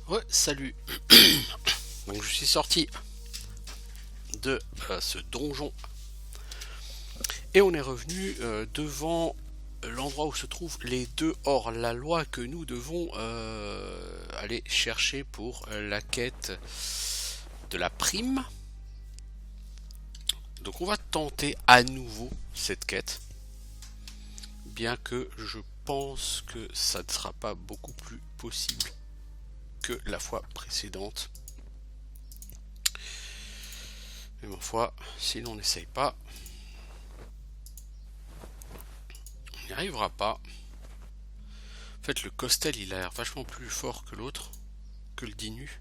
Ouais, salut. Donc je suis sorti de ce donjon et on est revenu devant l'endroit où se trouvent les deux hors-la-loi que nous devons aller chercher pour la quête de la prime. Donc on va tenter à nouveau cette quête, bien que je pense que ça ne sera pas beaucoup plus possible que la fois précédente. Mais ma foi, si l'on n'essaye pas, on n'y arrivera pas. En fait, le Costel, il a l'air vachement plus fort que l'autre, que le Dinu.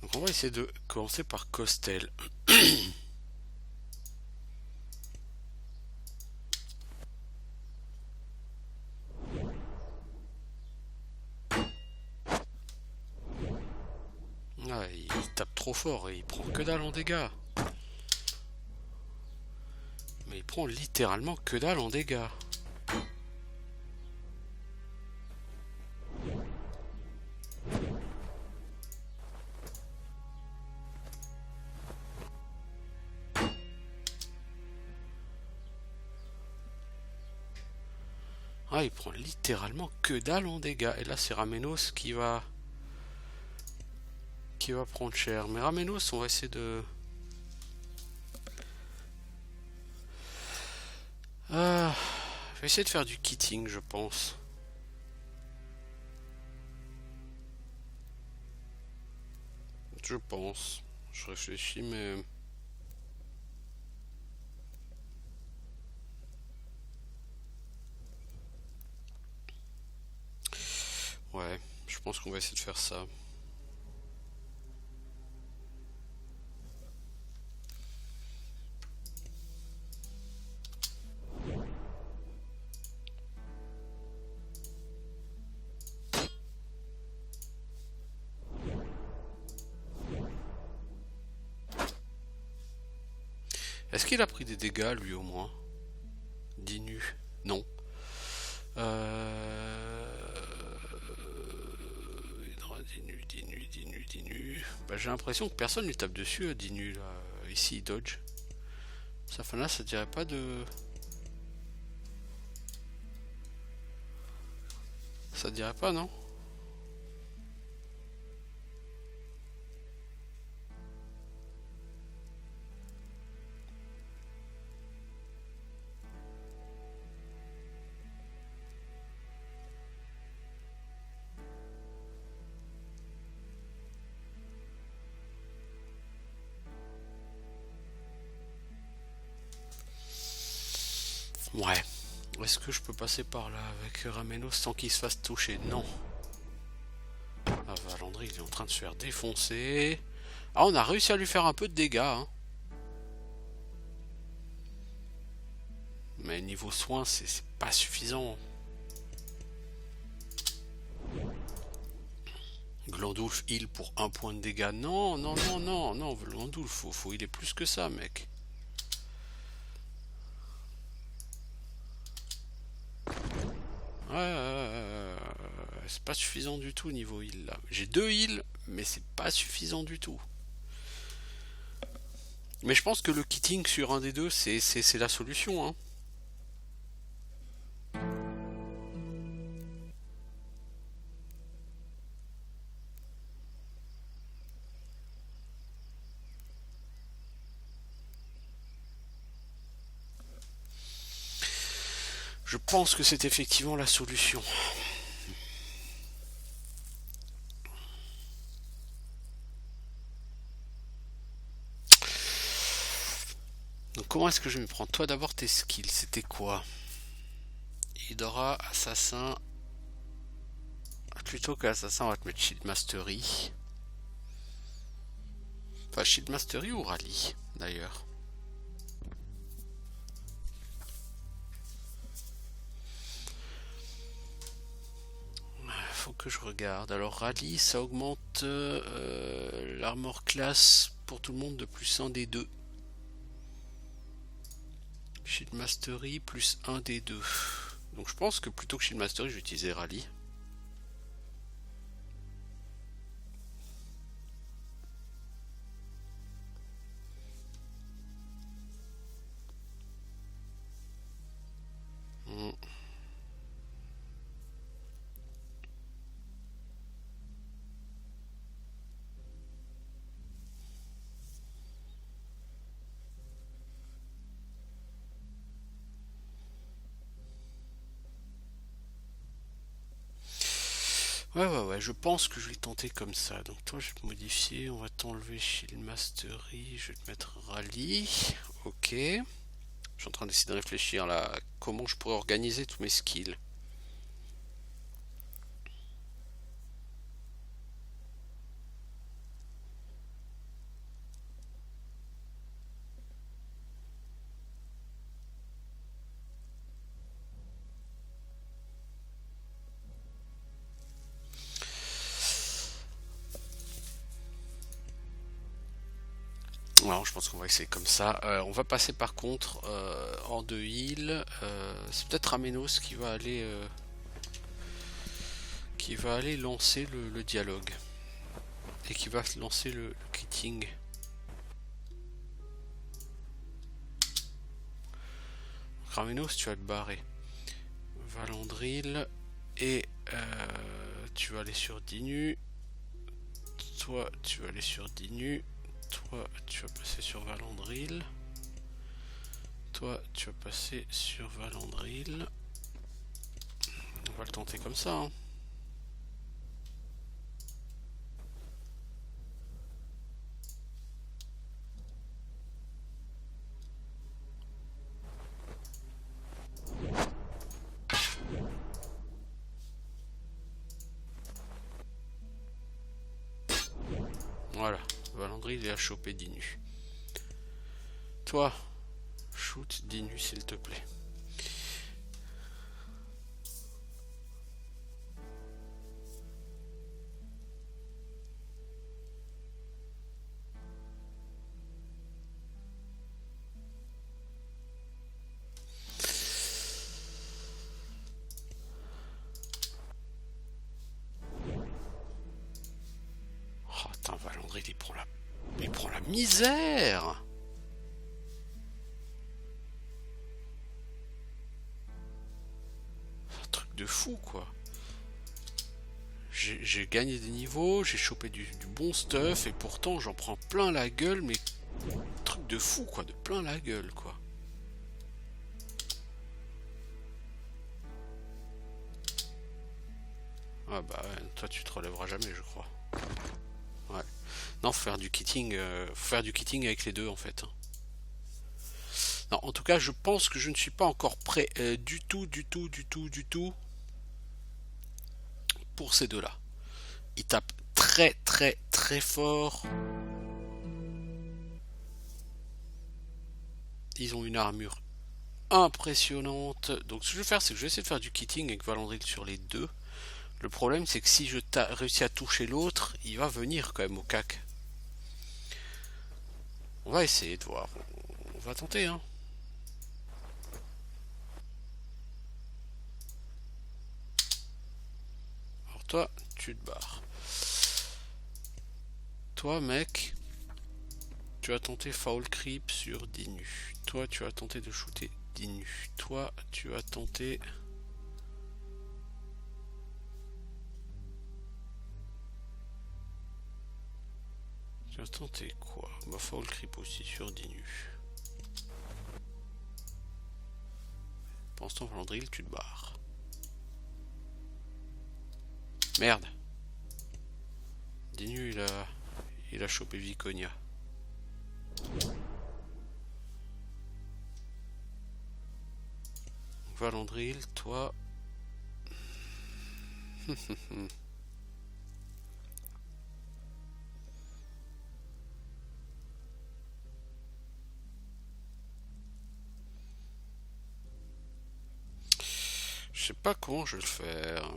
Donc on va essayer de commencer par Costel. Ah, il tape trop fort et il prend que dalle en dégâts. Mais il prend littéralement que dalle en dégâts. Ah, il prend littéralement que dalle en dégâts. Et là, c'est Ramenos qui va prendre cher. Mais Ramenos, on va essayer de... Ah, je vais essayer de faire du kitting, je pense. Je pense. Je réfléchis, mais... Ouais, je pense qu'on va essayer de faire ça. Est-ce qu'il a pris des dégâts, lui, au moins? Dinu. Non. Dinu. Bah, j'ai l'impression que personne lui tape dessus, Dinu, là. Ici, il dodge. Ça fait là, ça dirait pas de... Ça dirait pas, non? Ouais. Est-ce que je peux passer par là avec Ramenos sans qu'il se fasse toucher? Non. Ah, Valandry, il est en train de se faire défoncer. Ah, on a réussi à lui faire un peu de dégâts, hein. Mais niveau soins, c'est pas suffisant. Glandulf heal pour un point de dégâts. Non, non, non, non, non, Glandulf, faut healer plus que ça, mec. C'est pas suffisant du tout niveau heal là. J'ai deux heals, mais c'est pas suffisant du tout. Mais je pense que le kitting sur un des deux, c'est la solution, hein. Je pense que c'est effectivement la solution. Donc comment est-ce que je me prends? Toi d'abord tes skills, c'était quoi? Hydra, assassin. Plutôt qu'assassin, on va te mettre Shield Mastery. Enfin, Shield Mastery ou Rallye, d'ailleurs. Faut que je regarde. Alors, Rallye, ça augmente l'armor class pour tout le monde de plus 1 des deux. Shield Mastery plus un des deux. Donc je pense que plutôt que Shield Mastery, je vais utiliser Rallye. Ouais, je pense que je vais tenter comme ça. Donc toi, je vais te modifier, on va t'enlever Shield Mastery, je vais te mettre Rallye. Ok. Je suis en train d'essayer de réfléchir là, à comment je pourrais organiser tous mes skills. Alors, je pense qu'on va essayer comme ça. On va passer par contre hors de heal. C'est peut-être Amenos qui va aller lancer le dialogue et qui va lancer le kitting. Ramenos, tu vas te barrer. Valandril et tu vas aller sur Dinu. Toi, tu vas aller sur Dinu. Toi, tu vas passer sur Valandril. Toi, tu vas passer sur Valandril. On va le tenter comme ça. Hein. Voilà, Valandril il a chopé Dinu. Toi, shoot Dinu s'il te plaît. Oh, putain, Valandril il prend la misère. Un truc de fou quoi. J'ai gagné des niveaux, j'ai chopé du bon stuff et pourtant j'en prends plein la gueule, mais truc de fou quoi, de plein la gueule quoi. Ah bah ouais, toi tu te relèveras jamais je crois. Ouais. Non, faut faire du kitting, avec les deux en fait. Non, en tout cas, je pense que je ne suis pas encore prêt du tout pour ces deux-là. Ils tapent très fort. Ils ont une armure impressionnante. Donc ce que je vais faire, c'est que je vais essayer de faire du kitting avec Valandril sur les deux. Le problème, c'est que si je réussis à toucher l'autre, il va venir quand même au cac. On va essayer de voir. On va tenter, hein. Alors toi, tu te barres. Toi, mec, tu as tenté foul creep sur Dinu. Toi, tu as tenté de shooter Dinu. Toi, tu as tenté... Tu as tenté quoi? Bah, foul creep aussi sur Dinu. Pendant ce temps, Valandril, tu te barres. Merde. Dinu, il a chopé Viconia. Valandril, toi... Je sais pas comment je vais le faire.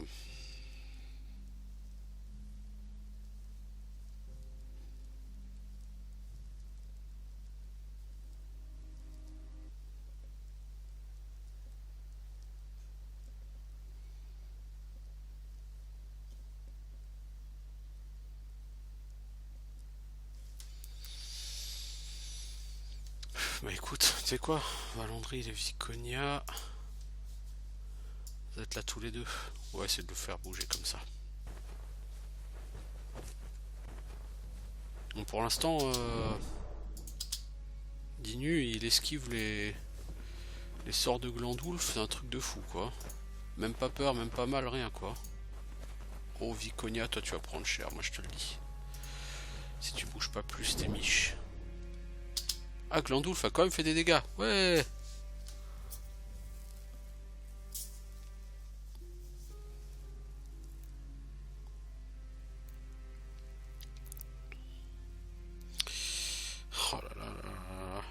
Bah écoute, tu sais quoi, Valandry et Viconia, vous êtes là tous les deux. On va essayer de le faire bouger comme ça. Bon, pour l'instant, Dinu, il esquive les sorts de Glandoulf, c'est un truc de fou, quoi. Même pas peur, même pas mal, rien, quoi. Oh, Viconia, toi, tu vas prendre cher, moi, je te le dis. Si tu bouges pas plus, t'es miche. Ah, Glandoulf a quand même fait des dégâts. Ouais. Oh là là là là.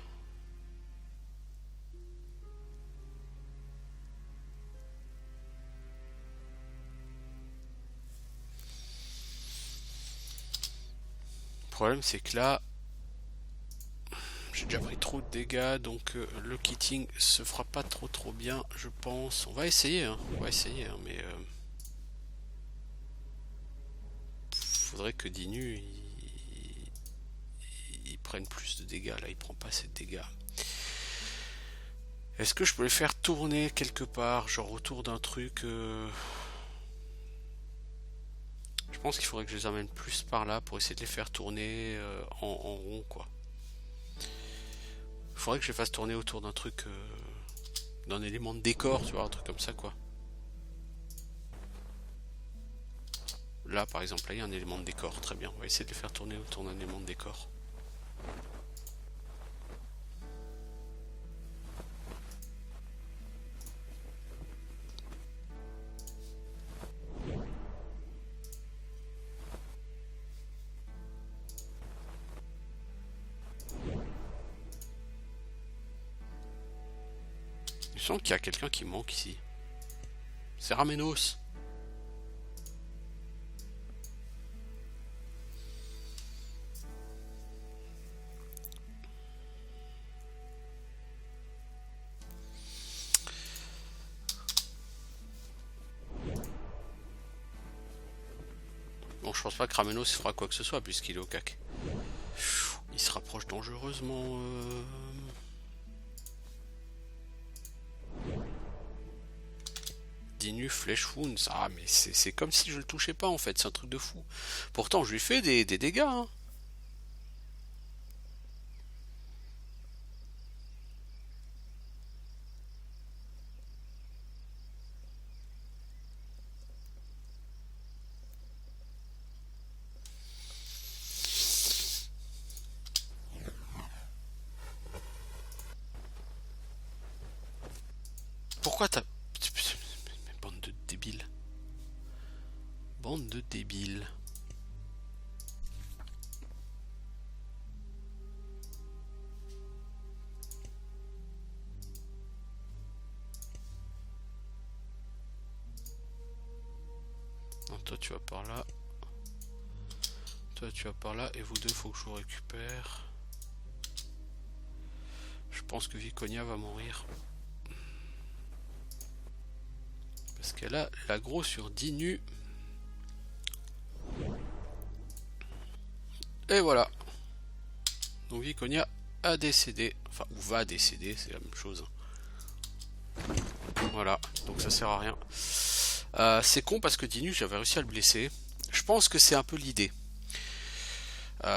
Le problème, c'est que là, j'ai déjà pris trop de dégâts, donc le kitting se fera pas trop bien, je pense. On va essayer, hein. On va essayer, hein, mais faudrait que Dinu il prenne plus de dégâts. Là, il prend pas assez de dégâts. Est-ce que je peux les faire tourner quelque part, genre autour d'un truc Je pense qu'il faudrait que je les amène plus par là pour essayer de les faire tourner en rond, quoi. Il faudrait que je les fasse tourner autour d'un truc, d'un élément de décor, tu vois, un truc comme ça, quoi. Là, par exemple, là, il y a un élément de décor. Très bien, on va essayer de les faire tourner autour d'un élément de décor. Je sens qu'il y a quelqu'un qui manque ici. C'est Ramenos. Bon, je pense pas que Ramenos fera quoi que ce soit puisqu'il est au cac. Il se rapproche dangereusement. Dinu, Flèche Wounds. Ah, mais c'est comme si je le touchais pas en fait, c'est un truc de fou. Pourtant, je lui fais des dégâts, hein. Pourquoi t'as. Bande de débiles. Bande de débiles. Non, toi tu vas par là. Toi tu vas par là. Et vous deux, faut que je vous récupère. Je pense que Viconia va mourir. Parce qu'elle a l'aggro sur Dinu. Et voilà. Donc Viconia a décédé. Enfin, ou va décéder, c'est la même chose. Voilà, donc ça sert à rien. C'est con parce que Dinu, j'avais réussi à le blesser. Je pense que c'est un peu l'idée.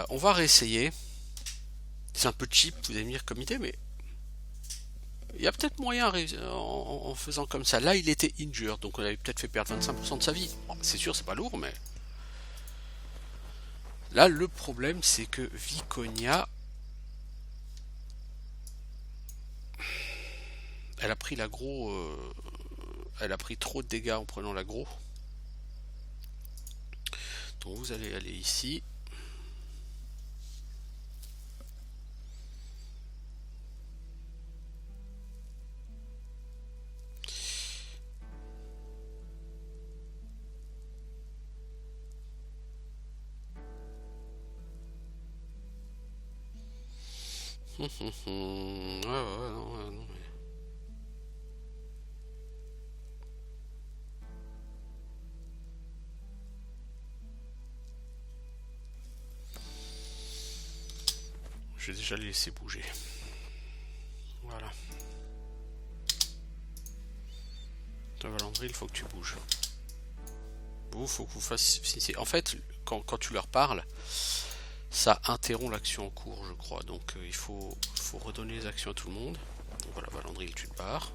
On va réessayer. C'est un peu cheap, vous allez me dire comme idée, mais il y a peut-être moyen en faisant comme ça. Là, il était injured, donc on avait peut-être fait perdre 25% de sa vie. Bon, c'est sûr, c'est pas lourd, mais là, le problème, c'est que Viconia, elle a pris l'aggro, elle a pris trop de dégâts en prenant l'aggro. Donc vous allez aller ici. Ouais, non, mais... Je vais déjà les laisser bouger. Voilà. Toi, Valandril, il faut que tu bouges. Vous, faut que vous fassiez... En fait, quand tu leur parles, ça interrompt l'action en cours, je crois. Donc il faut redonner les actions à tout le monde. Donc voilà, Valandril, tu te barres.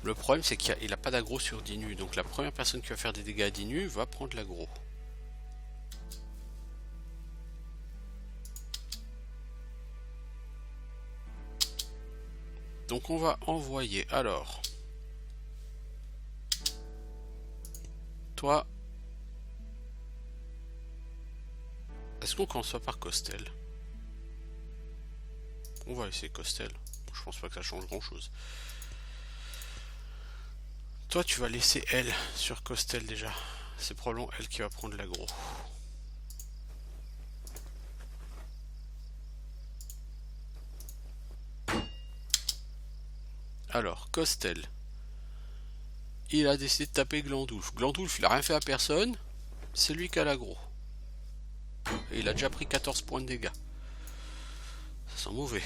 Le problème, c'est qu'il n'a pas d'aggro sur Dinu. Donc la première personne qui va faire des dégâts à Dinu va prendre l'aggro. Donc on va envoyer, alors, toi, est-ce qu'on commence pas par Costel? On va laisser Costel, je pense pas que ça change grand chose. Toi tu vas laisser elle sur Costel déjà, c'est probablement elle qui va prendre l'aggro. Alors, Costel. Il a décidé de taper Glandoulf. Glandoulf, il a rien fait à personne. C'est lui qui a l'aggro. Et il a déjà pris 14 points de dégâts. Ça sent mauvais.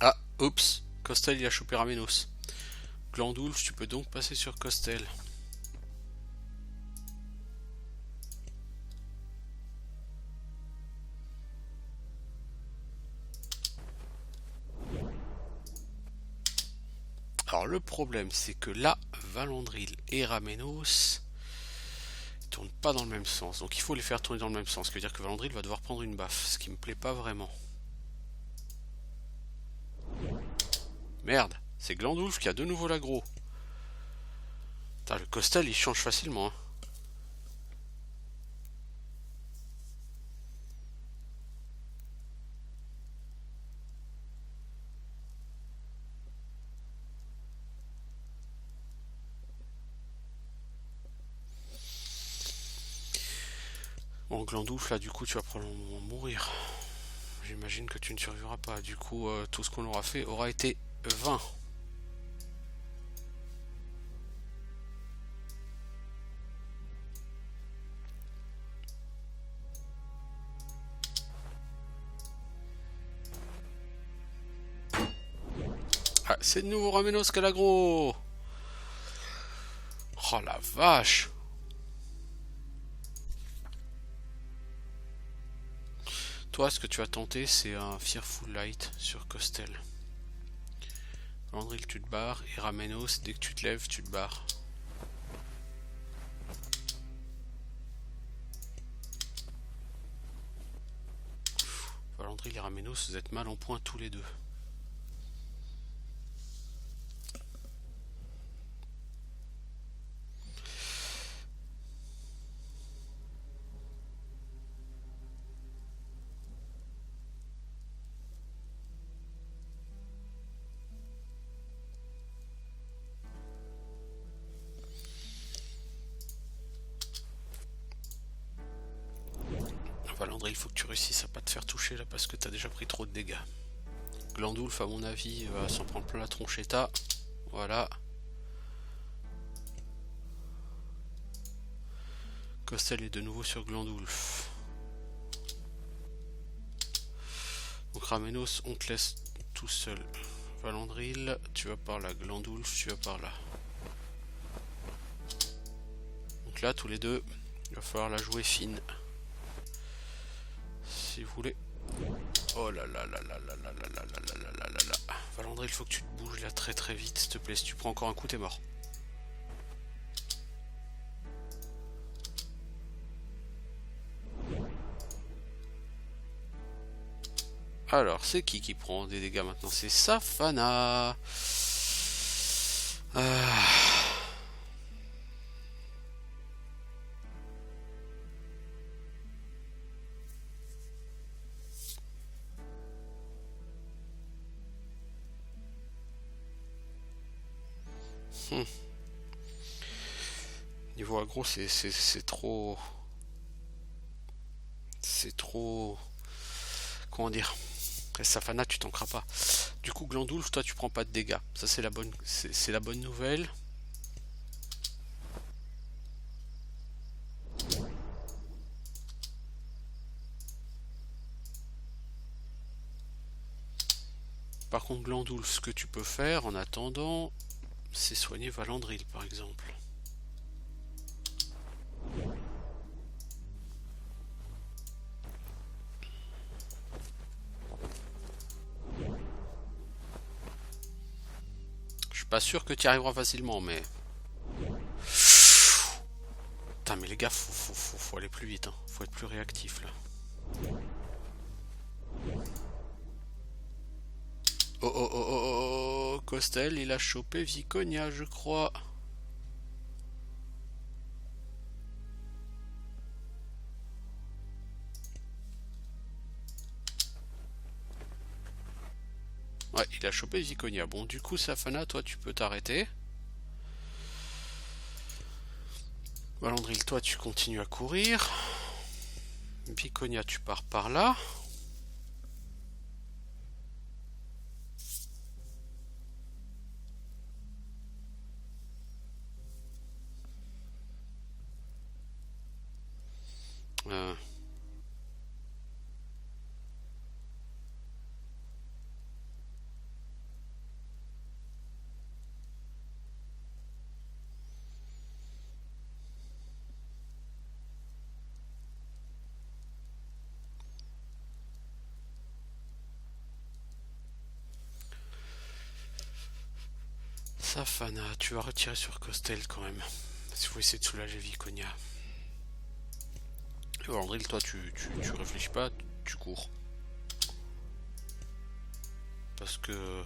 Ah, oups, Costel il a chopé Ramenos. Glandoulf, tu peux donc passer sur Costel. Alors le problème c'est que là, Valandril et Ramenos ils tournent pas dans le même sens. Donc il faut les faire tourner dans le même sens. Ce qui veut dire que Valandril va devoir prendre une baffe. Ce qui me plaît pas vraiment. Merde, c'est Glandoulf qui a de nouveau l'aggro. Le Costel il change facilement. Hein. Bon, Glandoulf, là, du coup, tu vas probablement mourir. J'imagine que tu ne survivras pas. Du coup, tout ce qu'on aura fait aura été 20. Ah, c'est de nouveau Ramenos qui a l'aggro. Oh la vache. Toi, ce que tu as tenté, c'est un Fearful Light sur Costel. Valandril, tu te barres. Et Ramenos, dès que tu te lèves, tu te barres. Valandril et Ramenos, vous êtes mal en point tous les deux. Valandril, il faut que tu réussisses à pas te faire toucher là parce que t'as déjà pris trop de dégâts. Glandoulf, à mon avis, va s'en prendre plein la tronchetta. Voilà. Costel est de nouveau sur Glandoulf. Donc Ramenos, on te laisse tout seul. Valandril, tu vas par là. Glandoulf, tu vas par là. Donc là, tous les deux, il va falloir la jouer fine. Si vous voulez. Oh là là là là là là là là là là là là là. Valandril, il faut que tu te bouges là très très vite, s'il te plaît. Si tu prends encore un coup, t'es mort. Alors, c'est qui prend des dégâts maintenant? C'est Safana. Niveau aggro, c'est trop... C'est trop... Comment dire? Safana, tu tankeras pas. Du coup, Glandoulf, toi, tu prends pas de dégâts. Ça, c'est la bonne nouvelle. Par contre, Glandoulf, ce que tu peux faire en attendant, c'est soigner Valandril, par exemple. Je suis pas sûr que tu y arriveras facilement, mais... Putain, mais les gars, faut aller plus vite, hein. Faut être plus réactif, là. Oh oh oh oh oh, Costel, il a chopé Viconia, je crois. Ouais, il a chopé Viconia. Bon, du coup, Safana, toi, tu peux t'arrêter. Valandril, toi, tu continues à courir. Viconia, tu pars par là. Euh... Safana, tu vas retirer sur Costel quand même. Si vous essayer de soulager Viconia. Valandril, toi, tu réfléchis pas, tu cours. Parce que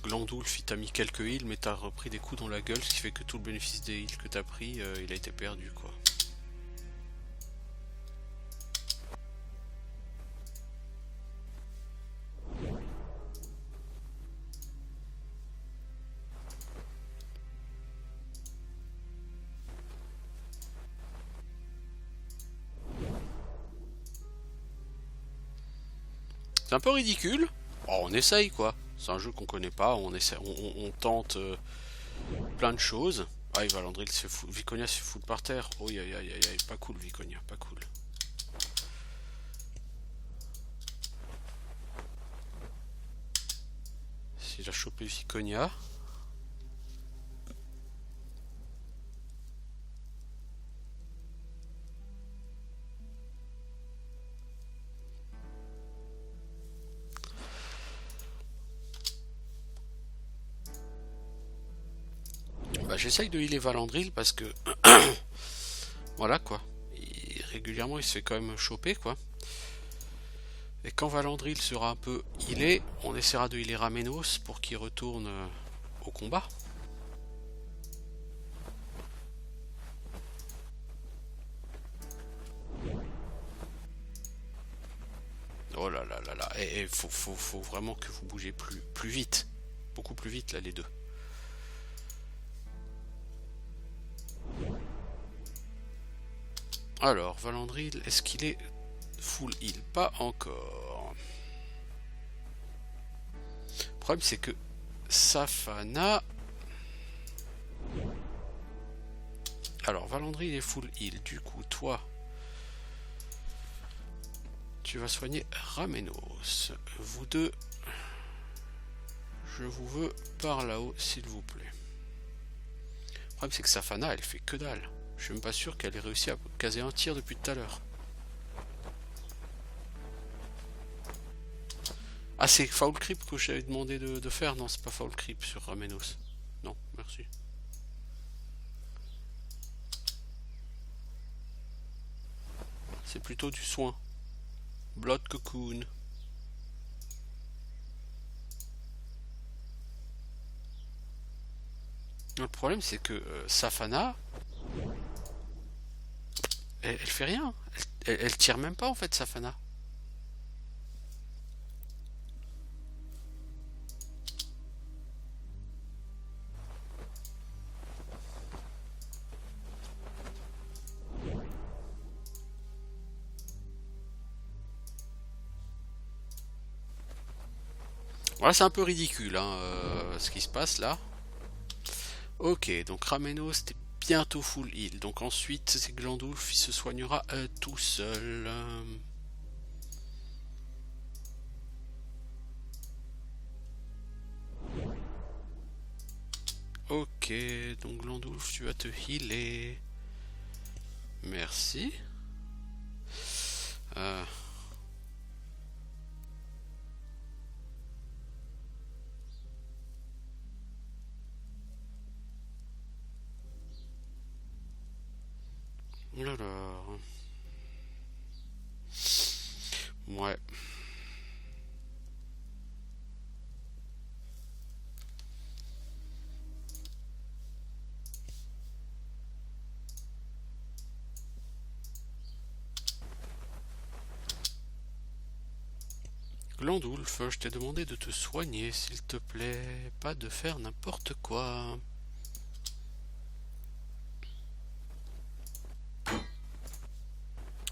Glandoulf, il t'a mis quelques heals, mais t'as repris des coups dans la gueule, ce qui fait que tout le bénéfice des heals que t'as pris, il a été perdu, quoi. C'est un peu ridicule. Oh, on essaye, quoi. C'est un jeu qu'on connaît pas, on essaie, on tente plein de choses. Ah, Valandril se fout, Viconia se fout par terre. Oh, aïe aïe aïe aïe, pas cool Viconia, pas cool. S'il a chopé Viconia. Bah, j'essaye de healer Valandril parce que... voilà, quoi. Régulièrement, il se fait quand même choper, quoi. Et quand Valandril sera un peu healé, on essaiera de healer Ramenos pour qu'il retourne au combat. Oh là là là là. Et faut vraiment que vous bougez plus vite. Beaucoup plus vite, là, les deux. Alors, Valandril, est-ce qu'il est full heal? Pas encore. Le problème, c'est que Safana... Alors, Valandril est full heal. Du coup, toi... Tu vas soigner Ramenos. Vous deux... Je vous veux par là-haut, s'il vous plaît. Le problème, c'est que Safana, elle fait que dalle. Je suis même pas sûr qu'elle ait réussi à caser un tir depuis tout à l'heure. Ah, c'est Foul Creep que j'avais demandé de faire? Non, c'est pas Foul Creep sur Ramenos. Non, merci. C'est plutôt du soin. Blood Cocoon. Le problème, c'est que Safana... Elle fait rien. Elle tire même pas, en fait, Safana. Voilà, c'est un peu ridicule hein, ce qui se passe là. Ok, donc Ramenos, t'es bientôt full heal. Donc ensuite, c'est Glandulf, il se soignera tout seul. Ok, donc Glandulf, tu vas te healer. Merci. Euh, alors. Ouais. Glandulf, je t'ai demandé de te soigner, s'il te plaît. Pas de faire n'importe quoi.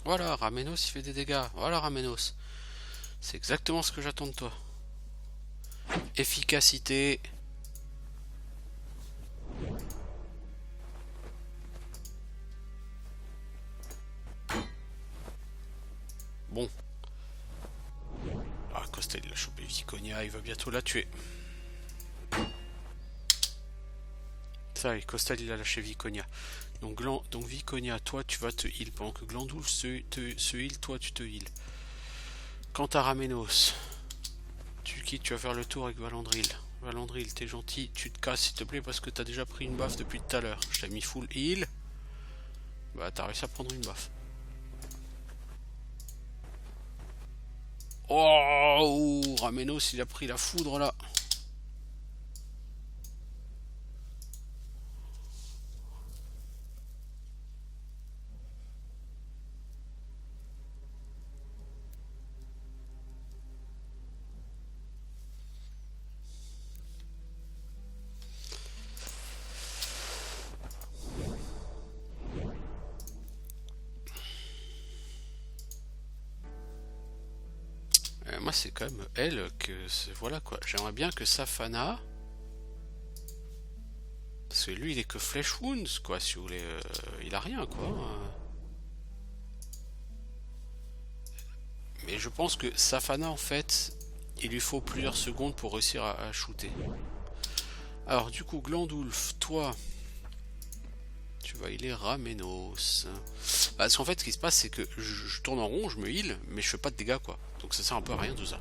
Voilà, Ramenos, il fait des dégâts. Voilà, Ramenos. C'est exactement ce que j'attends de toi. Efficacité. Bon. Ah, Costa, il a chopé Viconia, il va bientôt la tuer. Ça y est, Costal il a lâché Viconia. Donc Viconia, toi tu vas te heal. Pendant que Glandulf se heal, toi tu te heal. Quant à Ramenos, tu quittes, tu vas faire le tour avec Valandril. Valandril, t'es gentil, tu te casses s'il te plaît parce que t'as déjà pris une baffe depuis tout à l'heure. Je t'ai mis full heal. Bah t'as réussi à prendre une baffe. Oh, Ramenos il a pris la foudre là. Moi c'est quand même elle que voilà quoi. J'aimerais bien que Safana, parce que lui il est que Flesh Wounds quoi, si vous voulez, il a rien quoi. Mais je pense que Safana en fait, il lui faut plusieurs secondes pour réussir à shooter. Alors du coup Glandulf, toi, tu vas healer Ramenos. Parce qu'en fait ce qui se passe c'est que je tourne en rond, je me heal, mais je fais pas de dégâts quoi. Donc ça sert un peu à rien tout ça.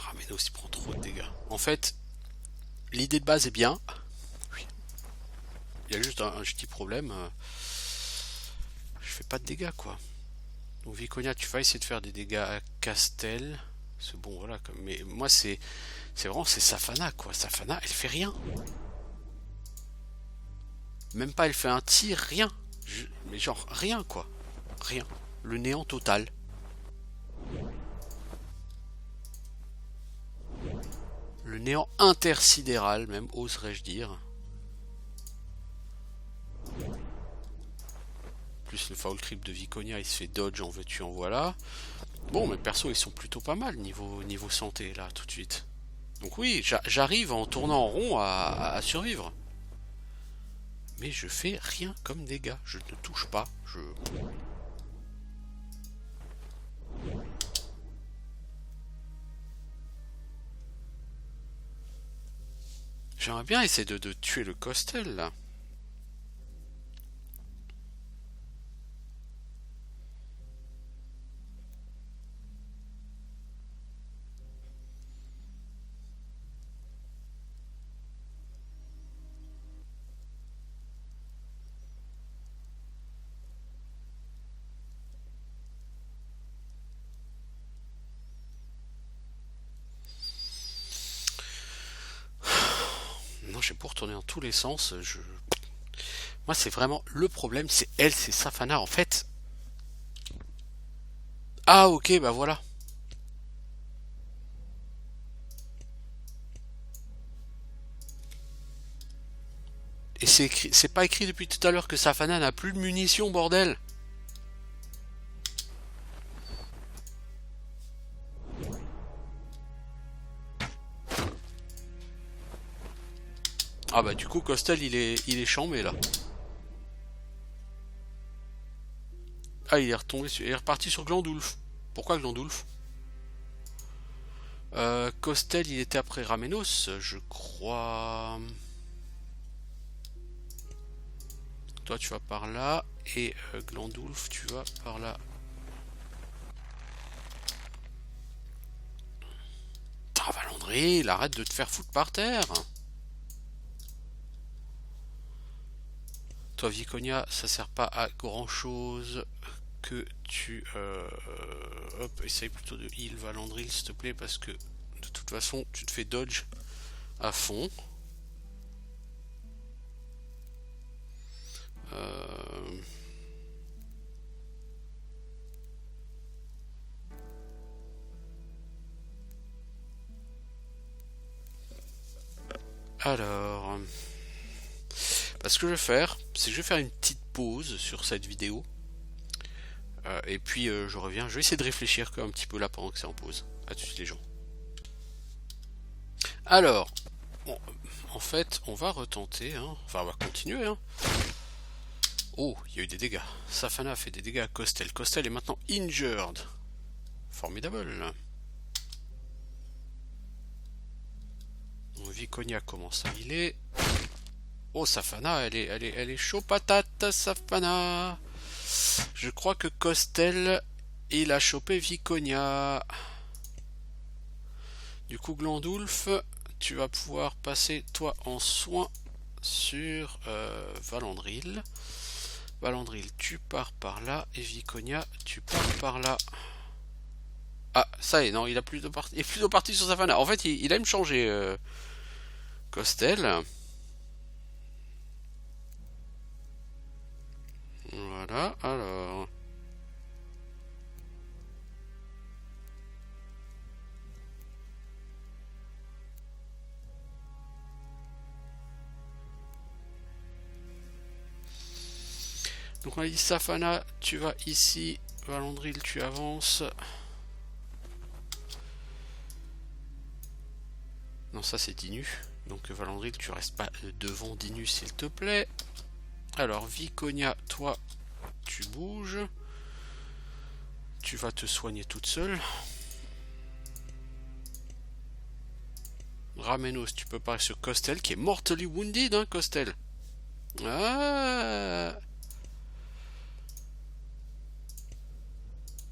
Ramenos il prend trop de dégâts. En fait, l'idée de base est bien. Il y a juste un petit problème. Je fais pas de dégâts quoi. Donc Viconia, tu vas essayer de faire des dégâts à Castel. C'est bon voilà. Mais moi c'est vraiment c'est Safana quoi. Safana elle fait rien. Même pas elle fait un tir, rien. Mais genre rien quoi. Rien. Le néant total. Le néant intersidéral même, oserais-je dire. Plus le foul trip de Viconia, il se fait dodge, en veux-tu, en voilà. Bon, mais perso, ils sont plutôt pas mal niveau santé, là, tout de suite. Donc oui, j'arrive en tournant en rond à survivre. Mais je fais rien comme dégâts. Je ne touche pas. J'aimerais bien essayer de tuer le Costel, là. j'ai beau retourner dans tous les sens, moi c'est vraiment le problème, c'est elle, c'est Safana en fait. Ah ok, bah voilà. Et c'est pas écrit depuis tout à l'heure que Safana n'a plus de munitions, bordel. Ah bah du coup Costel il est chambé là. Ah il est retombé il est reparti sur Glandulf. Pourquoi Glandulf? Costel il était après Ramenos, je crois. Toi tu vas par là et Glandulf tu vas par là. Ah Valandry, arrête de te faire foutre par terre. Toi Viconia, ça sert pas à grand chose que tu hop, essaye plutôt de heal Valandril s'il te plaît parce que de toute façon tu te fais dodge à fond. Alors, ce que je vais faire, c'est que je vais faire une petite pause sur cette vidéo. Et puis je reviens, je vais essayer de réfléchir un petit peu là pendant que c'est en pause. À tout de suite les gens. Alors, en fait, on va retenter, hein. Enfin on va continuer. Hein. Oh, il y a eu des dégâts. Safana a fait des dégâts à Costel. Costel est maintenant injured. Formidable. Viconia commence à healer. Oh, Safana, elle est chaud patate, Safana. Je crois que Costel, il a chopé Viconia. Du coup, Glandulf, tu vas pouvoir passer, toi, en soin sur Valandril. Valandril, tu pars par là. Et Viconia, tu pars par là. Ah, ça y est, non, il est plutôt parti sur Safana. En fait, il aime changer Costel. Voilà, alors. Donc on a dit Safana, tu vas ici. Valandril, tu avances. Non, ça c'est Dinu. Donc Valandril, tu restes pas devant Dinu s'il te plaît. Alors Viconia, toi, tu bouges. Tu vas te soigner toute seule. Ramenos, tu peux parler sur Costel qui est mortally wounded, hein, Costel. Ah.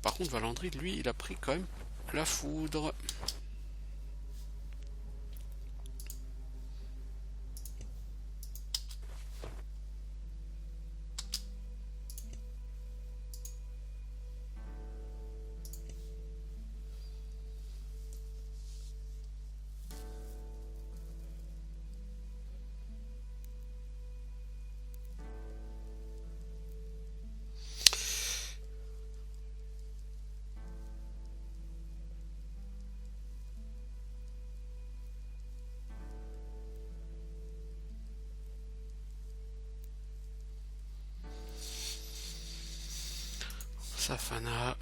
Par contre, Valandril, lui, il a pris quand même la foudre.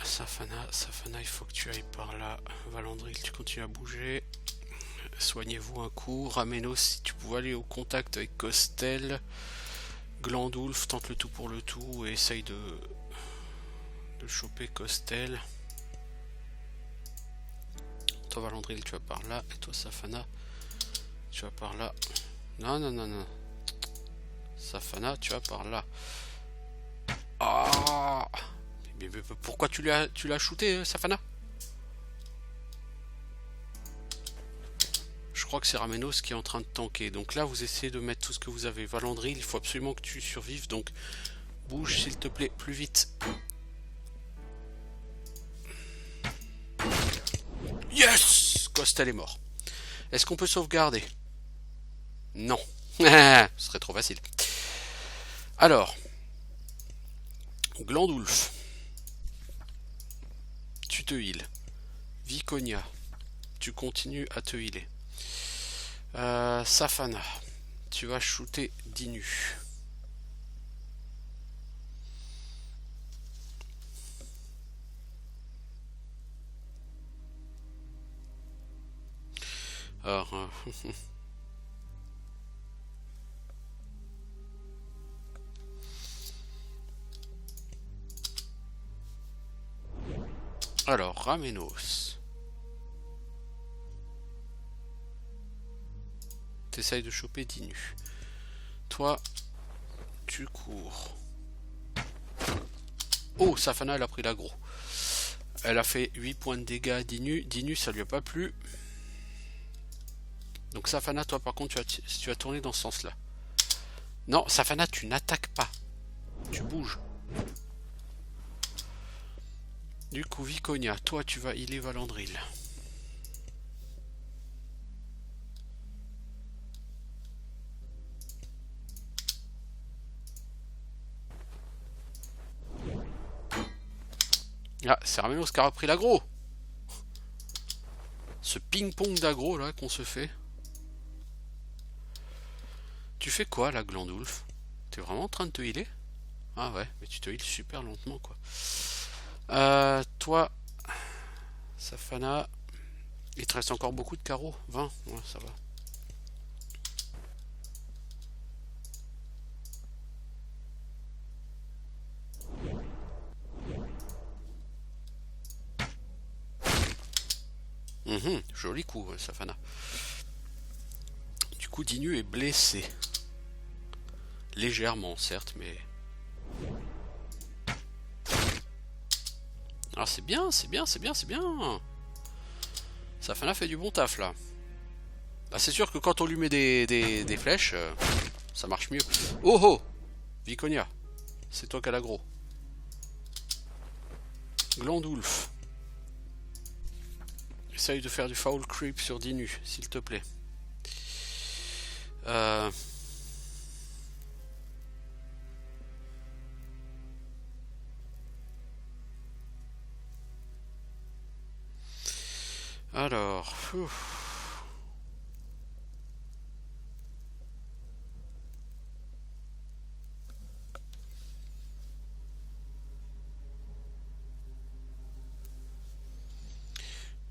Safana, il faut que tu ailles par là. Valandril, tu continues à bouger. Soignez-vous un coup. Ramenos, si tu pouvais aller au contact avec Costel. Glandulf, tente le tout pour le tout et essaye de choper Costel. Toi Valandril, tu vas par là. Et toi Safana, tu vas par là. Non. Safana, tu vas par là. Ah. Mais pourquoi tu l'as shooté, Safana? Je crois que c'est Ramenos qui est en train de tanker. Donc là, vous essayez de mettre tout ce que vous avez. Valandril, il faut absolument que tu survives. Donc, bouge, s'il te plaît, plus vite. Yes! Costel est mort. Est-ce qu'on peut sauvegarder? Non. Ce serait trop facile. Alors, Glandulf, tu te heal. Viconia, tu continues à te healer. Safana, tu vas shooter Dinu. Alors, alors Ramenos. T'essayes de choper Dinu. Toi, tu cours. Oh, Safana, elle a pris l'aggro. Elle a fait 8 points de dégâts à Dinu. Dinu, ça lui a pas plu. Donc Safana, toi par contre, tu vas tourner dans ce sens-là. Non, Safana, tu n'attaques pas. Tu bouges. Du coup, Viconia, toi tu vas healer Valandril. Ah, c'est Ramenos qui a repris l'aggro. Ce ping-pong d'aggro là qu'on se fait. Tu fais quoi là, Glandulf? T'es vraiment en train de te healer? Ah ouais, mais tu te heals super lentement quoi. Toi, Safana, il te reste encore beaucoup de carreaux? 20? Ouais, ça va. Joli coup, Safana. Du coup, Dinu est blessé. Légèrement, certes, mais... Ah, c'est bien, c'est bien, c'est bien, c'est bien. Safana fait du bon taf, là. Bah, c'est sûr que quand on lui met des flèches, ça marche mieux. Oh oh Viconia, c'est toi qui as l'aggro. Glandulf. Essaye de faire du foul creep sur Dinu, s'il te plaît. Alors...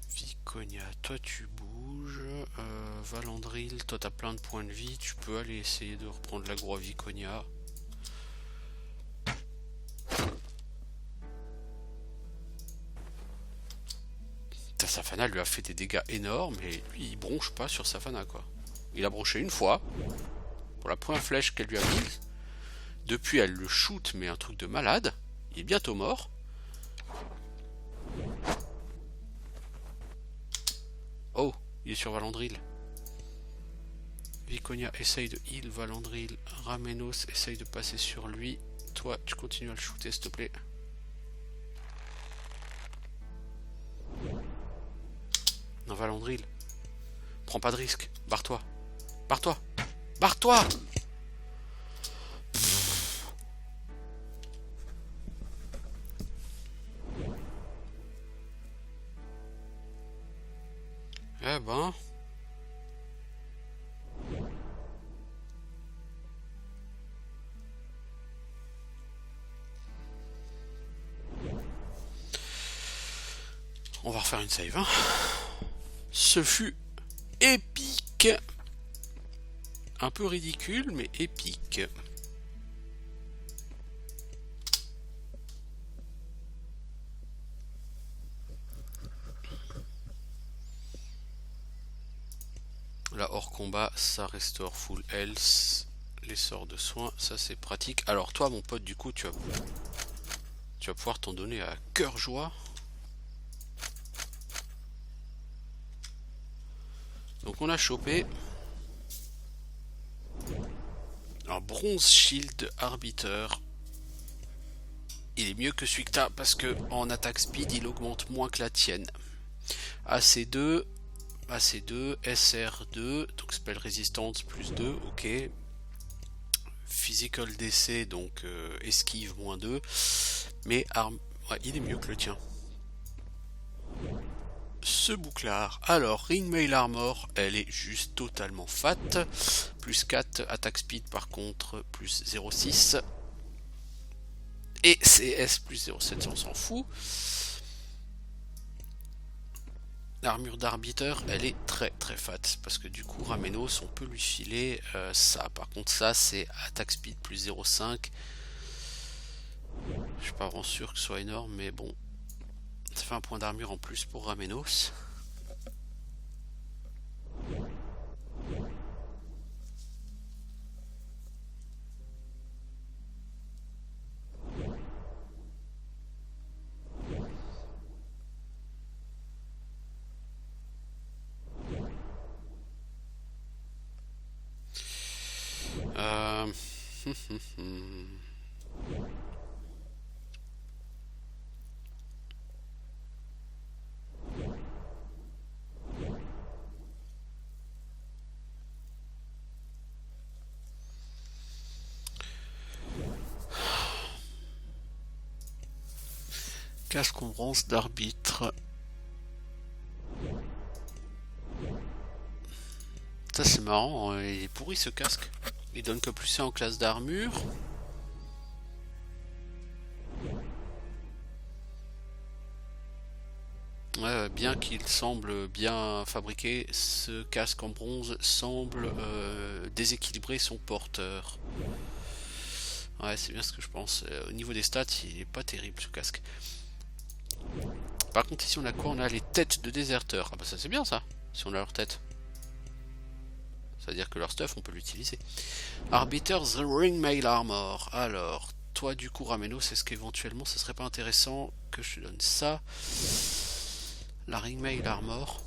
Viconia, toi tu bouges. Valandril, toi t'as plein de points de vie. Tu peux aller essayer de reprendre l'aggro à Viconia. Safana lui a fait des dégâts énormes et lui il bronche pas sur Safana quoi. Il a bronché une fois pour la première flèche qu'elle lui a mise. Depuis elle le shoot mais un truc de malade. Il est bientôt mort. Oh, il est sur Valandril. Viconia essaye de heal Valandril. Ramenos essaye de passer sur lui. Toi tu continues à le shooter s'il te plaît. Non, Valandril. Prends pas de risque. Barre-toi. Barre-toi. Barre-toi. Eh ben... On va refaire une save. Hein. Ce fut épique. Un peu ridicule, mais épique. Là, hors combat, ça restaure full health. Les sorts de soins, ça c'est pratique. Alors toi, mon pote, du coup, tu vas pouvoir t'en donner à cœur joie. Donc on a chopé un bronze shield arbiter. Il est mieux que celui que t'as parce que en attaque speed il augmente moins que la tienne. AC2, AC2, SR2, donc spell resistance plus 2, ok. Physical DC, donc esquive moins 2. Mais arme, ouais, il est mieux que le tien. Ce bouclard. Alors, Ring Mail Armor, elle est juste totalement fat. Plus 4, attaque speed par contre, plus 0,6. Et CS plus 0,7, on s'en fout. L'armure d'arbitre, elle est très très fat. Parce que du coup, Ramenos, on peut lui filer ça. Par contre, ça, c'est attaque speed plus 0,5. Je suis pas vraiment sûr que ce soit énorme, mais bon. Ça fait un point d'armure en plus pour Ramenos. Casque bronze d'arbitre. Ça c'est marrant, il est pourri ce casque. Il donne que plus 1 en classe d'armure. Ouais, bien qu'il semble bien fabriqué, ce casque en bronze semble déséquilibrer son porteur. Ouais, c'est bien ce que je pense. Au niveau des stats, il est pas terrible ce casque. Par contre, ici on a quoi? On a les têtes de déserteurs. Ah bah ça c'est bien ça, si on a leur tête. C'est-à-dire que leur stuff, on peut l'utiliser. Arbiter's Ring Mail Armor. Alors, toi du coup Ramenos, est-ce qu'éventuellement ce serait pas intéressant que je te donne ça? La Ring Mail Armor.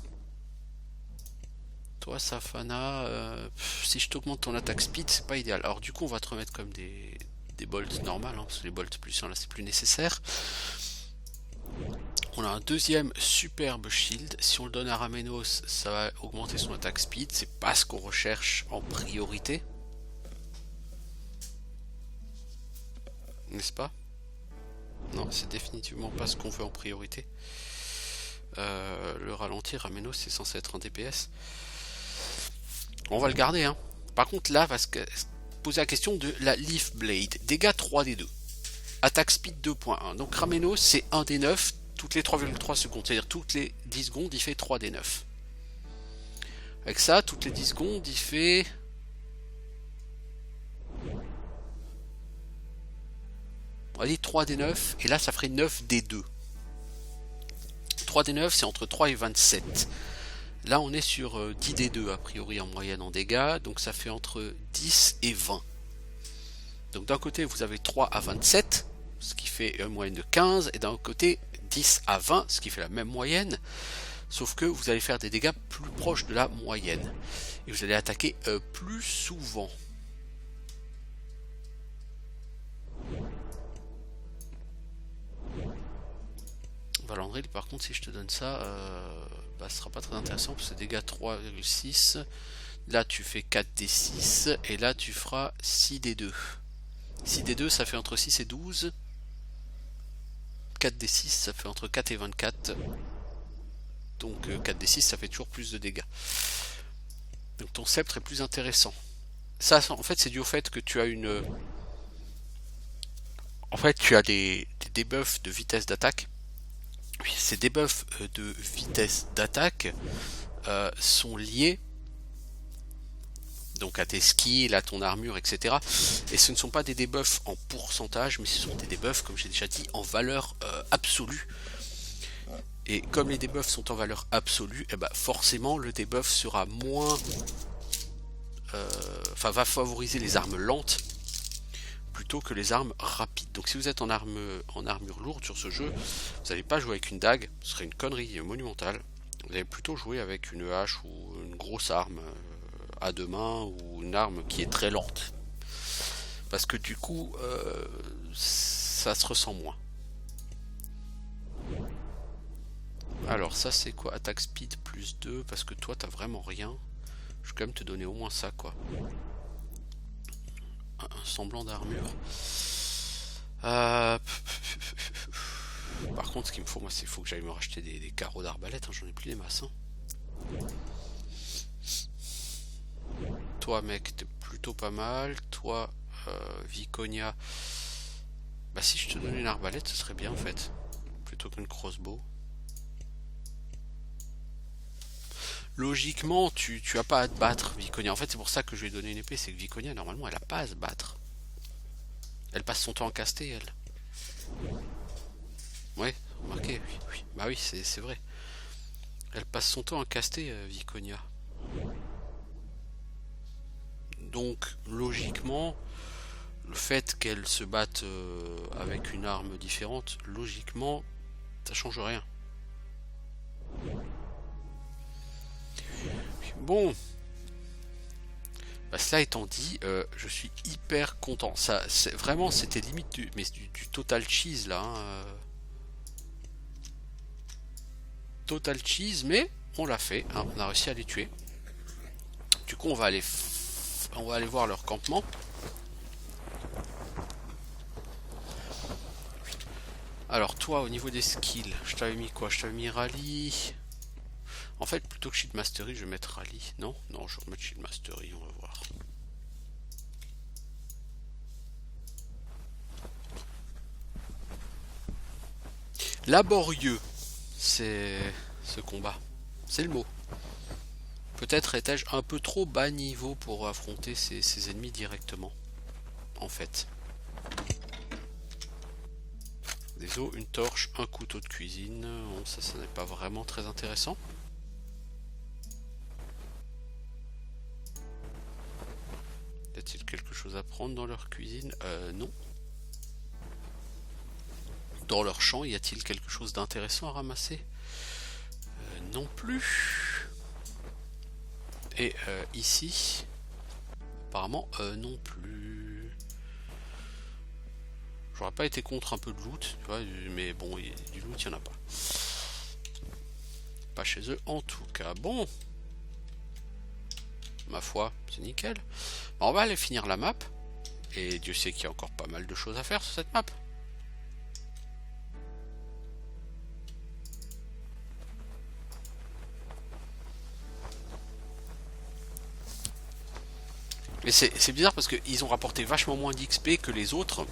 Toi Safana, si je t'augmente ton attaque speed, c'est pas idéal. Alors du coup on va te remettre comme des bolts normales, hein, parce que les bolts plus 1 là c'est plus nécessaire. On a un deuxième superbe shield. Si on le donne à Ramenos, ça va augmenter son attaque speed. C'est pas ce qu'on recherche en priorité. N'est-ce pas? Non, c'est définitivement pas ce qu'on veut en priorité. Le ralenti, Ramenos, c'est censé être un DPS. On va le garder, hein. Par contre, là, va se poser la question de la Leaf Blade. Dégâts 3d2. Attaque speed 2.1. Donc Ramenos, c'est 1d9 toutes les 3,3 secondes. C'est-à-dire toutes les 10 secondes, il fait 3d9. Avec ça, toutes les 10 secondes, il fait... on va dire 3d9. Et là, ça ferait 9d2. 3d9, c'est entre 3 et 27. Là, on est sur 10d2 a priori en moyenne en dégâts. Donc ça fait entre 10 et 20. Donc d'un côté, vous avez 3 à 27, ce qui fait une moyenne de 15. Et d'un côté, 10 à 20, ce qui fait la même moyenne. Sauf que vous allez faire des dégâts plus proches de la moyenne. Et vous allez attaquer plus souvent. Valandril, par contre, si je te donne ça, bah, ce sera pas très intéressant parce que dégâts 3,6. Là, tu fais 4d6 et là, tu feras 6d2. 6d2, ça fait entre 6 et 12. 4d6, ça fait entre 4 et 24. Donc 4d6, ça fait toujours plus de dégâts. Donc ton sceptre est plus intéressant. Ça, en fait, c'est dû au fait que tu as une... En fait, tu as des debuffs de vitesse d'attaque. Ces debuffs de vitesse d'attaque sont liés donc à tes skills, à ton armure, etc. Et ce ne sont pas des debuffs en pourcentage, mais ce sont des debuffs, comme j'ai déjà dit, en valeur absolue. Et comme les debuffs sont en valeur absolue, et bah forcément le debuff sera moins... Enfin, va favoriser les armes lentes plutôt que les armes rapides. Donc si vous êtes en armure lourde sur ce jeu, vous n'allez pas jouer avec une dague, ce serait une connerie monumentale. Vous allez plutôt jouer avec une hache ou une grosse arme à deux mains ou une arme qui est très lente. Parce que du coup, ça se ressent moins. Alors ça c'est quoi? Attaque speed plus 2, parce que toi t'as vraiment rien. Je vais quand même te donner au moins ça quoi. Un semblant d'armure. Par contre ce qu'il me faut moi c'est faut que j'aille me racheter des carreaux d'arbalète, hein. J'en ai plus des masses. Hein. Toi mec t'es plutôt pas mal. Toi Viconia. Bah si je te donnais une arbalète ce serait bien en fait. Plutôt qu'une crossbow. Logiquement, tu as pas à te battre, Viconia. En fait, c'est pour ça que je lui ai donné une épée, c'est que Viconia, normalement, elle a pas à se battre. Elle passe son temps à caster, elle. Ouais, remarquez, oui, oui. Bah oui, c'est vrai. Elle passe son temps à caster, Viconia. Donc, logiquement, le fait qu'elle se batte avec une arme différente, logiquement, ça change rien. Bon, bah, cela étant dit, je suis hyper content. Ça, vraiment, c'était limite du total cheese là. Hein. Total cheese, mais on l'a fait. Hein, on a réussi à les tuer. Du coup, on va aller voir leur campement. Alors toi, au niveau des skills, je t'avais mis quoi? Je t'avais mis rallye. En fait, plutôt que shield mastery, je vais mettre rallye. Non, non, je vais remettre shield mastery. On va voir. Laborieux, c'est ce combat. C'est le mot. Peut-être étais-je un peu trop bas niveau pour affronter ces ennemis directement. En fait. Des os, une torche, un couteau de cuisine. Bon, ça n'est pas vraiment très intéressant. Y a-t-il quelque chose à prendre dans leur cuisine? Non. Dans leur champ, y a-t-il quelque chose d'intéressant à ramasser? Non plus. Et ici, apparemment, non plus. J'aurais pas été contre un peu de loot, tu vois, mais bon, du loot, il n'y en a pas. Pas chez eux, en tout cas. Bon. Ma foi, c'est nickel. On va aller finir la map. Et Dieu sait qu'il y a encore pas mal de choses à faire sur cette map. Mais c'est bizarre parce qu'ils ont rapporté vachement moins d'XP que les autres.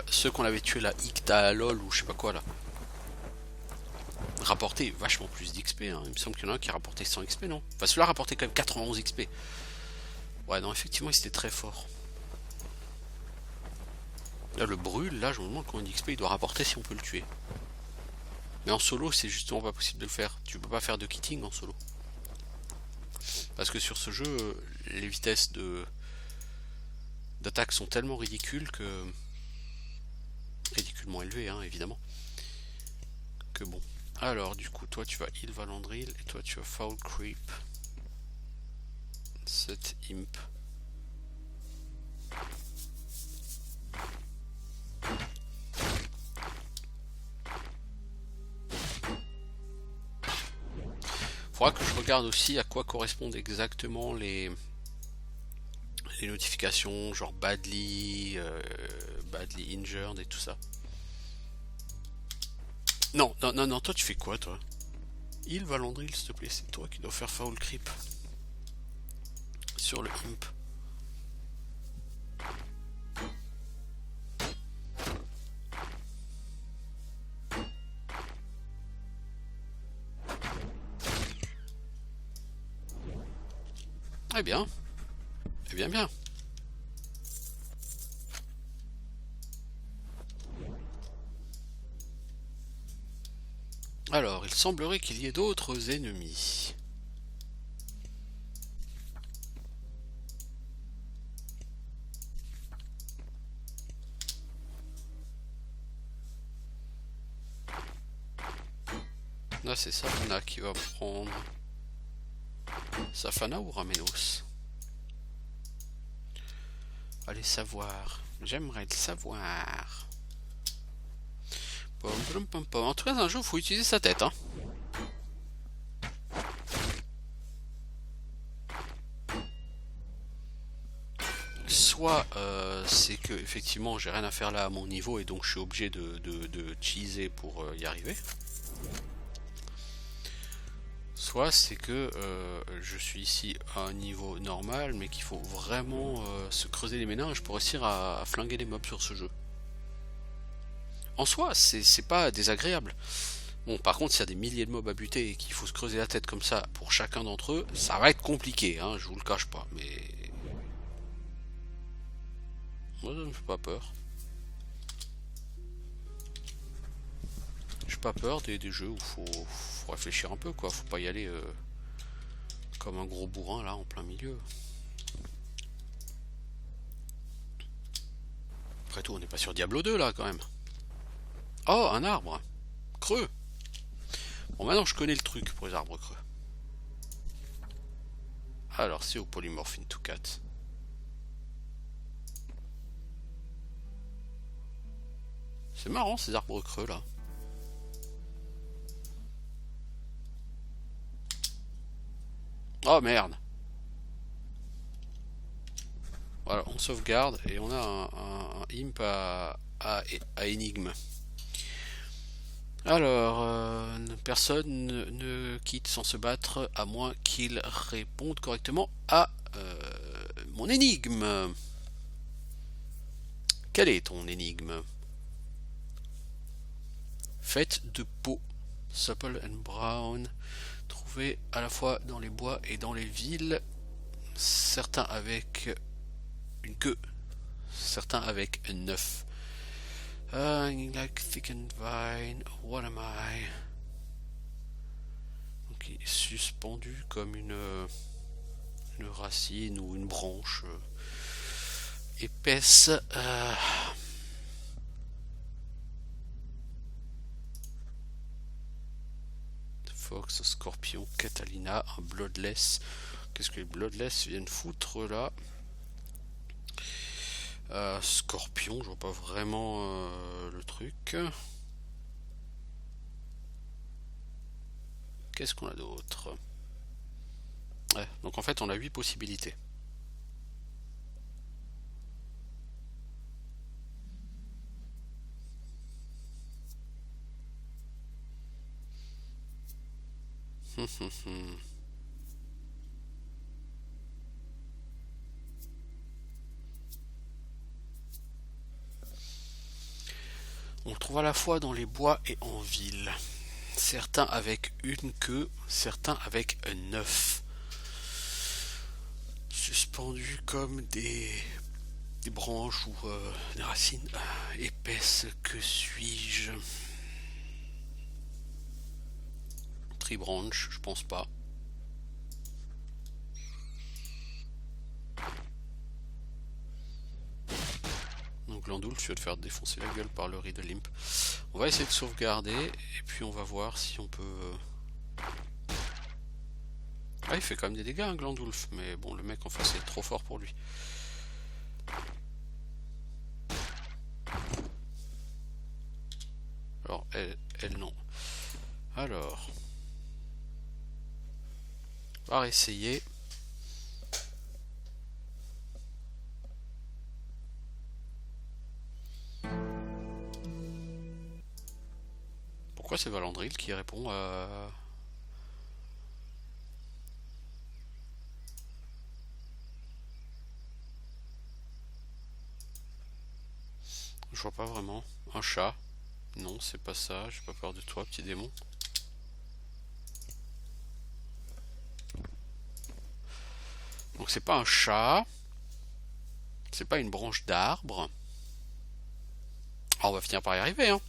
Ceux qu'on avait tués là, Ikta lol ou je sais pas quoi là, rapportaient vachement plus d'XP. Hein. Il me semble qu'il y en a un qui a rapporté 100 XP, non? Enfin, celui-là rapportait quand même 91 XP. Ouais, non, effectivement, il était très fort. Là, le brûle, là, je me demande combien d'XP il doit rapporter si on peut le tuer. Mais en solo, c'est justement pas possible de le faire. Tu peux pas faire de kitting en solo. Parce que sur ce jeu, les vitesses d'attaque sont tellement ridicules que... ridiculement élevées, hein, évidemment. Que bon. Alors, du coup, toi, tu vas Heal Valandril et toi, tu vas Foul Creep. Set Imp. Faudra que je regarde aussi à quoi correspondent exactement les notifications, genre badly injured et tout ça. Non, non, non, non, toi tu fais quoi toi? Heal Valandril, s'il te plaît, c'est toi qui dois faire Foul Creep. Sur le Imp. Eh bien. Eh bien, bien. Alors, il semblerait qu'il y ait d'autres ennemis. Là, c'est Safana qui va prendre... Safana ou Ramenos? Allez savoir. J'aimerais le savoir. En tout cas, un jeu, il faut utiliser sa tête. Hein. Soit c'est que effectivement j'ai rien à faire là à mon niveau et donc je suis obligé de cheeser pour y arriver. Soit c'est que je suis ici à un niveau normal mais qu'il faut vraiment se creuser les méninges pour réussir à flinguer les mobs sur ce jeu. En soi, c'est pas désagréable. Bon, par contre, s'il y a des milliers de mobs à buter et qu'il faut se creuser la tête comme ça pour chacun d'entre eux, ça va être compliqué, hein, je vous le cache pas, mais moi ça me fait pas peur. J'ai pas peur des jeux où faut réfléchir un peu, quoi, faut pas y aller comme un gros bourrin là en plein milieu. Après tout, on n'est pas sur Diablo 2 là quand même. Oh, un arbre creux. Bon, maintenant je connais le truc pour les arbres creux. Alors, c'est au polymorph into cat. C'est marrant ces arbres creux là. Oh merde. Voilà, on sauvegarde et on a un imp à énigme. Alors, personne ne quitte sans se battre à moins qu'il réponde correctement à mon énigme. Quelle est ton énigme? Faite de peau, supple and brown, trouvée à la fois dans les bois et dans les villes, certains avec une queue, certains avec un œuf. Like thickened vine, what am I? Donc il est suspendu comme une racine ou une branche épaisse. Fox, Scorpion, Catalina, un Bloodless. Qu'est-ce que les Bloodless viennent foutre là? Scorpion, je vois pas vraiment le truc. Qu'est-ce qu'on a d'autre? Ouais, donc en fait on a 8 possibilités. On le trouve à la fois dans les bois et en ville. Certains avec une queue, certains avec un œuf. Suspendus comme des branches ou des racines épaisses. Que suis-je? Tree branch, je pense pas. Donc Glandoul, tu vas te faire défoncer la gueule par le riz de Limp. On va essayer de sauvegarder et puis on va voir si on peut. Ah, il fait quand même des dégâts, hein, Glandulf, mais bon, le mec en face est trop fort pour lui. Alors, elle non. Alors, on va essayer. Pourquoi c'est Valandril qui répond à... Je vois pas vraiment. Un chat? Non, c'est pas ça. J'ai pas peur de toi, petit démon. Donc c'est pas un chat. C'est pas une branche d'arbre. Ah, on va finir par y arriver, hein.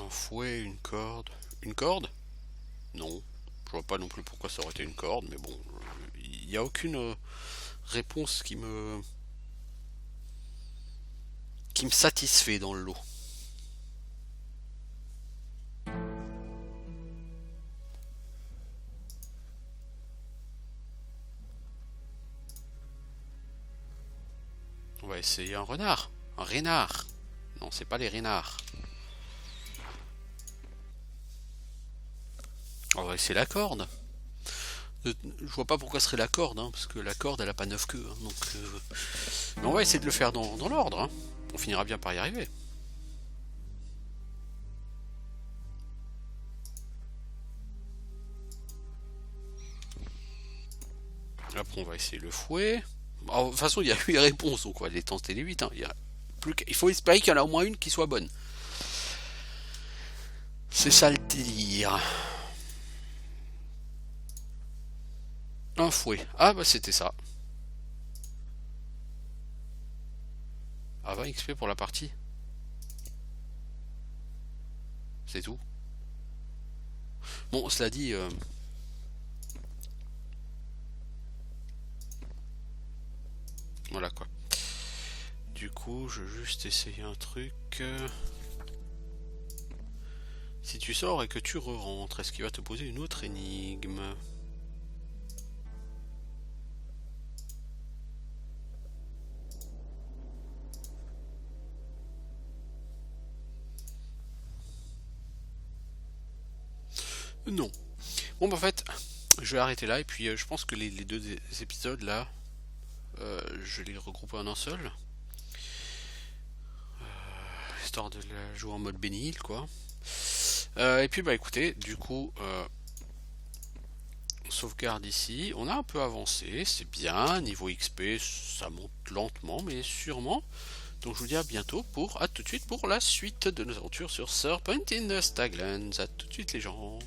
Un fouet, une corde. Une corde? Non. Je vois pas non plus pourquoi ça aurait été une corde, mais bon. Il n'y a aucune réponse qui me satisfait dans le lot. va essayer un renard. Un renard. Non, c'est pas les renards. On va essayer la corde. Je vois pas pourquoi ce serait la corde, hein, parce que la corde elle a pas 9 queues. Hein, donc, mais on va essayer de le faire dans l'ordre. Hein. On finira bien par y arriver. Après on va essayer le fouet. Alors, de toute façon il y a 8 réponses, donc on va les tenter les 8. Hein. Il faut espérer qu'il y en a au moins une qui soit bonne. C'est ça le délire. Un fouet. Ah bah c'était ça. Ah 20 XP pour la partie. C'est tout. Bon, cela dit... Voilà quoi. Du coup, je vais juste essayer un truc. Si tu sors et que tu re-rentres, est-ce qu'il va te poser une autre énigme? Non. Bon bah en fait, je vais arrêter là et puis je pense que les deux épisodes là, je vais les regrouper en un seul. Histoire de la jouer en mode bénil quoi. Et puis bah écoutez, du coup, on sauvegarde ici. On a un peu avancé, c'est bien. Niveau XP, ça monte lentement mais sûrement. Donc je vous dis à bientôt à tout de suite pour la suite de nos aventures sur Serpent in the Staglands. À tout de suite les gens.